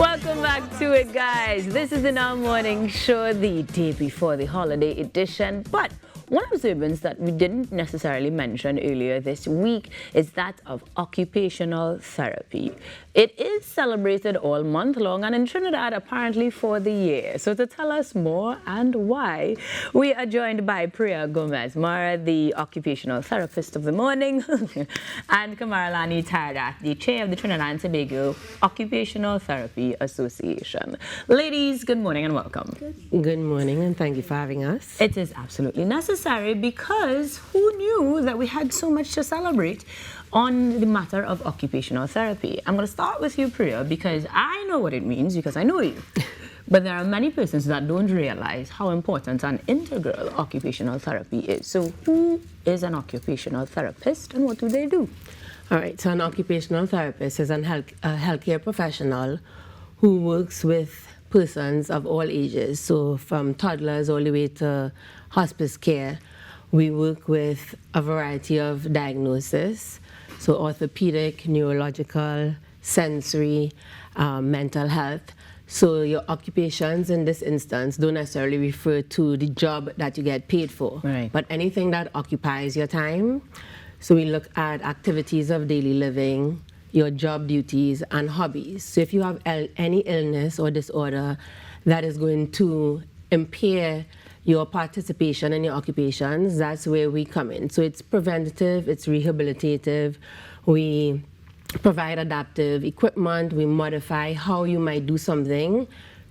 Welcome back to it, guys. This is the Now Morning Show, the day before the holiday edition. But one observance that we didn't necessarily mention earlier this week is that of occupational therapy. It is celebrated all month long and in Trinidad apparently for the year. So to tell us more and why, we are joined by Priya Gomez Mara, the occupational therapist of the morning, and Kamaralani Tardat, the chair of the Trinidad and Tobago Occupational Therapy Association. Ladies, good morning and welcome. Good morning and thank you for having us. It is absolutely necessary because who knew that we had so much to celebrate on the matter of occupational therapy. I'm going to start with you, Priya, because I know what it means because I know you. But there are many persons that don't realize how important and integral occupational therapy is. So who is an occupational therapist and what do they do? All right, so an occupational therapist is a healthcare professional who works with persons of all ages. So from toddlers all the way to hospice care. We work with a variety of diagnoses. So orthopedic, neurological, sensory, mental health. So your occupations in this instance don't necessarily refer to the job that you get paid for, right, but anything that occupies your time. So we look at activities of daily living, your job duties, and hobbies. So if you have any illness or disorder that is going to impair your participation in your occupations, that's where we come in. So it's preventative, it's rehabilitative. We provide adaptive equipment, we modify how you might do something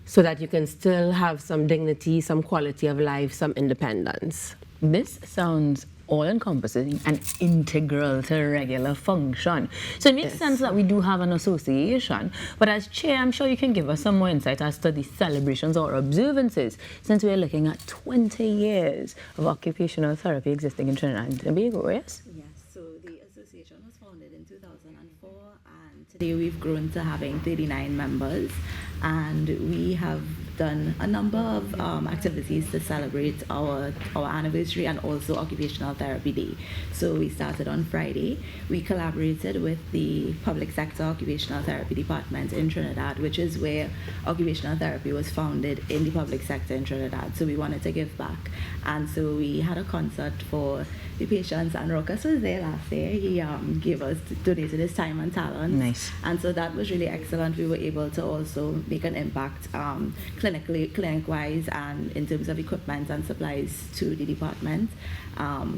so that you can still have some dignity, some quality of life, some independence. This sounds all-encompassing and integral to regular function. So it makes sense that we do have an association, but as chair, I'm sure you can give us some more insight as to the celebrations or observances, since we're looking at 20 years of occupational therapy existing in Trinidad and Tobago, yes? Yes, so the association was founded in 2004, and today we've grown to having 39 members, and we have done a number of activities to celebrate our anniversary and also Occupational Therapy Day. So we started on Friday. We collaborated with the Public Sector Occupational Therapy Department in Trinidad, which is where occupational therapy was founded in the public sector in Trinidad. So we wanted to give back. And so we had a concert for the patients, and Ruckus was there last year. He donated his time and talent. Nice. And so that was really excellent. We were able to also make an impact clinic-wise and in terms of equipment and supplies to the department.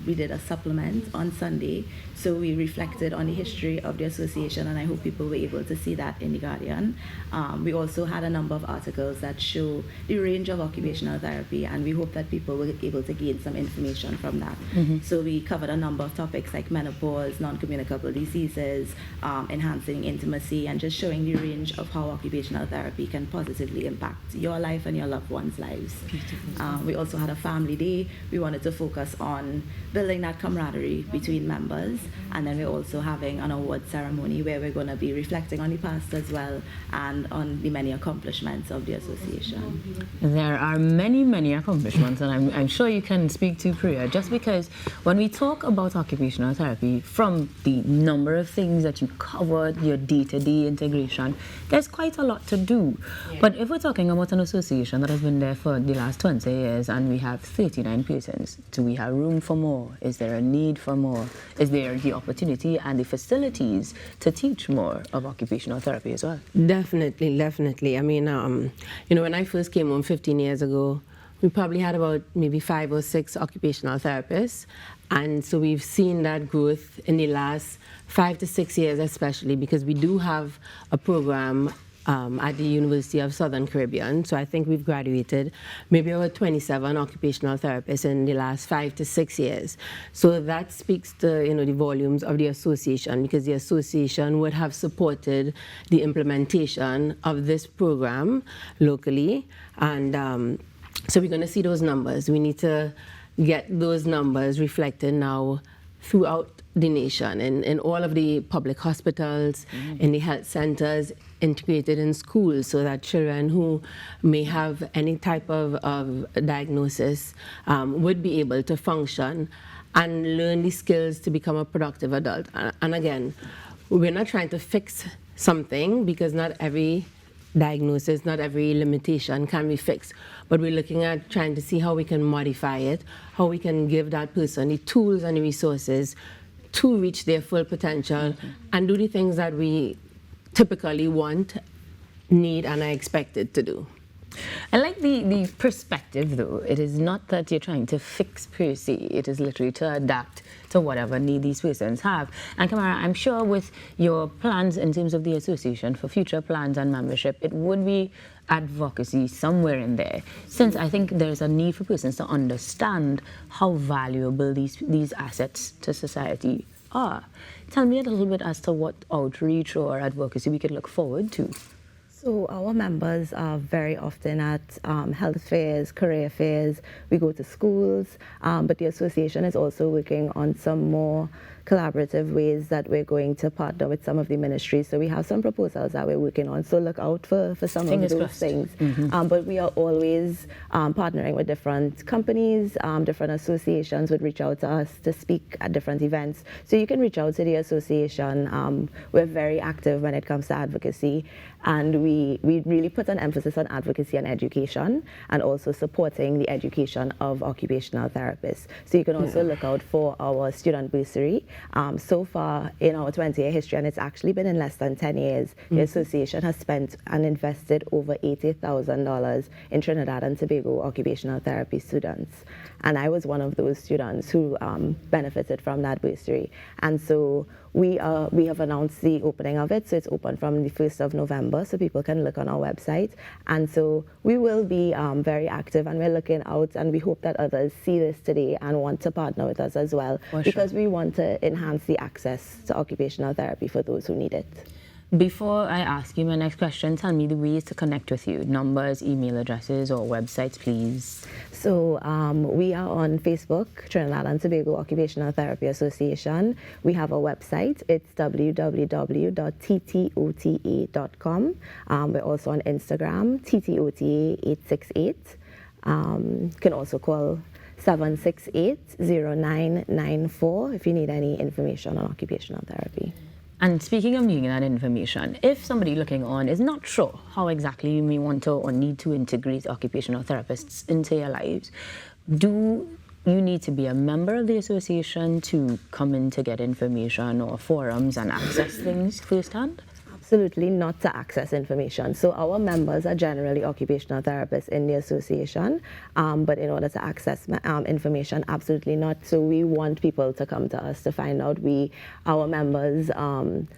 We did a supplement on Sunday, so we reflected on the history of the association, and I hope people were able to see that in The Guardian. We also had a number of articles that show the range of occupational therapy, and we hope that people were able to gain some information from that. So we covered a number of topics like menopause, non-communicable diseases, enhancing intimacy, and just showing the range of how occupational therapy can positively impact your life and your loved ones' lives. We also had a family day. We wanted to focus on building that camaraderie between members, and then we're also having an award ceremony where we're going to be reflecting on the past as well and on the many accomplishments of the association. There are many, many accomplishments, and I'm sure you can speak to Priya, just because when we talk about occupational therapy, from the number of things that you covered, your day-to-day integration, there's quite a lot to do. Yeah. But if we're talking about an association that has been there for the last 20 years and we have 39 persons, do we have room for more? Is there a need for more? Is there the opportunity and the facilities to teach more of occupational therapy as well? Definitely. I mean, when I first came home 15 years ago, we probably had about maybe 5 or 6 occupational therapists. And so we've seen that growth in the last 5 to 6 years, especially because we do have a program at the University of Southern Caribbean. So I think we've graduated maybe about 27 occupational therapists in the last 5 to 6 years. So that speaks to the volumes of the association, because the association would have supported the implementation of this program locally. And so we're going to see those numbers. We need to get those numbers reflected now throughout the nation, in all of the public hospitals, in the health centers, integrated in schools, so that children who may have any type of diagnosis would be able to function and learn the skills to become a productive adult. And again, we're not trying to fix something, because not every diagnosis, not every limitation can be fixed, but we're looking at trying to see how we can modify it, how we can give that person the tools and the resources to reach their full potential and do the things that we typically want, need, and are expected to do. I like the perspective, though. It is not that you're trying to fix per se. It is literally to adapt to whatever need these persons have. And Kamara, I'm sure with your plans in terms of the association for future plans and membership, it would be advocacy somewhere in there, since I think there's a need for persons to understand how valuable these assets to society are. Tell me a little bit as to what outreach or advocacy we could look forward to. So our members are very often at health fairs, career fairs. We go to schools, but the association is also working on some more collaborative ways that we're going to partner with some of the ministries. So we have some proposals that we're working on. So look out for some Fingers of those crossed. things. But we are always partnering with different companies, different associations would reach out to us to speak at different events. So you can reach out to the association. We're very active when it comes to advocacy, and we really put an emphasis on advocacy and education, and also supporting the education of occupational therapists. So you can also look out for our student bursary. So far in our 20-year history, and it's actually been in less than 10 years, the association has spent and invested over $80,000 in Trinidad and Tobago occupational therapy students. And I was one of those students who benefited from that bursary. And so we have announced the opening of it. So it's open from the 1st of November, so people can look on our website. And so we will be very active, and we're looking out, and we hope that others see this today and want to partner with us as well, because we want to enhance the access to occupational therapy for those who need it. Before I ask you my next question, tell me the ways to connect with you. Numbers, email addresses, or websites, please. So we are on Facebook, Trinidad and Tobago Occupational Therapy Association. We have a website. It's www.ttota.com. We're also on Instagram, ttota868. You can also call 768-0994 if you need any information on occupational therapy. And speaking of needing that information, if somebody looking on is not sure how exactly you may want to or need to integrate occupational therapists into your lives, do you need to be a member of the association to come in to get information or forums and access things firsthand? Absolutely not to access information. So our members are generally occupational therapists in the association, but in order to access information, absolutely not. So we want people to come to us to find out. Our members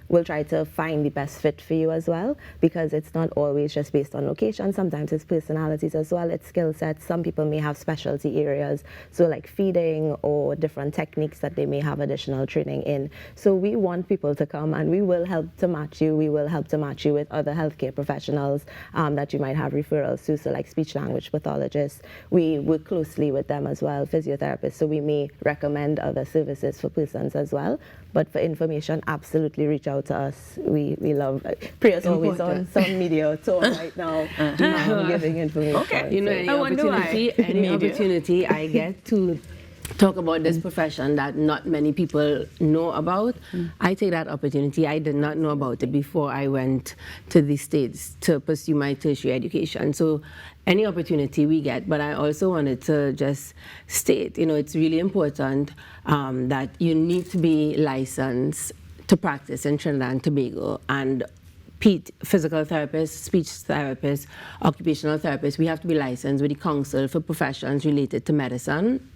will try to find the best fit for you as well, because it's not always just based on location. Sometimes it's personalities as well. It's skill sets. Some people may have specialty areas, so like feeding or different techniques that they may have additional training in. So we want people to come, and we will help to match you. We will help to match you with other healthcare professionals that you might have referrals to, so like speech language pathologists. We work closely with them as well, physiotherapists, so we may recommend other services for persons as well. But for information, absolutely reach out to us. We love, Priya's always on some media tour right now, giving information. Okay. You know, any I wonder why. opportunity I get to talk about this profession that not many people know about, I take that opportunity. I did not know about it before I went to the States to pursue my tertiary education. So any opportunity we get, but I also wanted to just state, you know, it's really important that you need to be licensed to practice in Trinidad and Tobago, and physical therapists, speech therapists, occupational therapists, we have to be licensed with the Council for Professions Related to Medicine.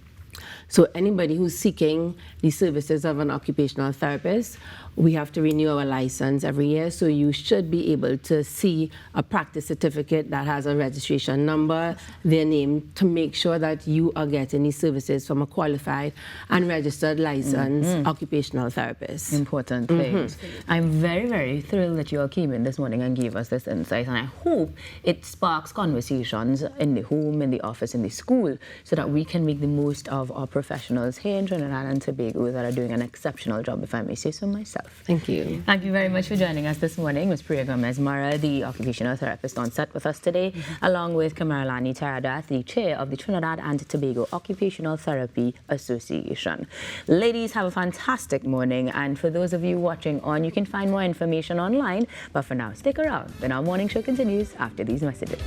So anybody who's seeking the services of an occupational therapist, we have to renew our license every year. So you should be able to see a practice certificate that has a registration number, their name, to make sure that you are getting these services from a qualified and registered licensed occupational therapist. Important things. I'm very, very thrilled that you all came in this morning and gave us this insight, and I hope it sparks conversations in the home, in the office, in the school, so that we can make the most of of our professionals here in Trinidad and Tobago that are doing an exceptional job, if I may say so myself. Thank you. Thank you very much for joining us this morning. Ms. Priya Gomez-Mara, the occupational therapist on set with us today, along with Kamaralani Taradat, the chair of the Trinidad and Tobago Occupational Therapy Association. Ladies, have a fantastic morning, and for those of you watching on, you can find more information online, but for now, stick around. The Now Morning Show continues after these messages.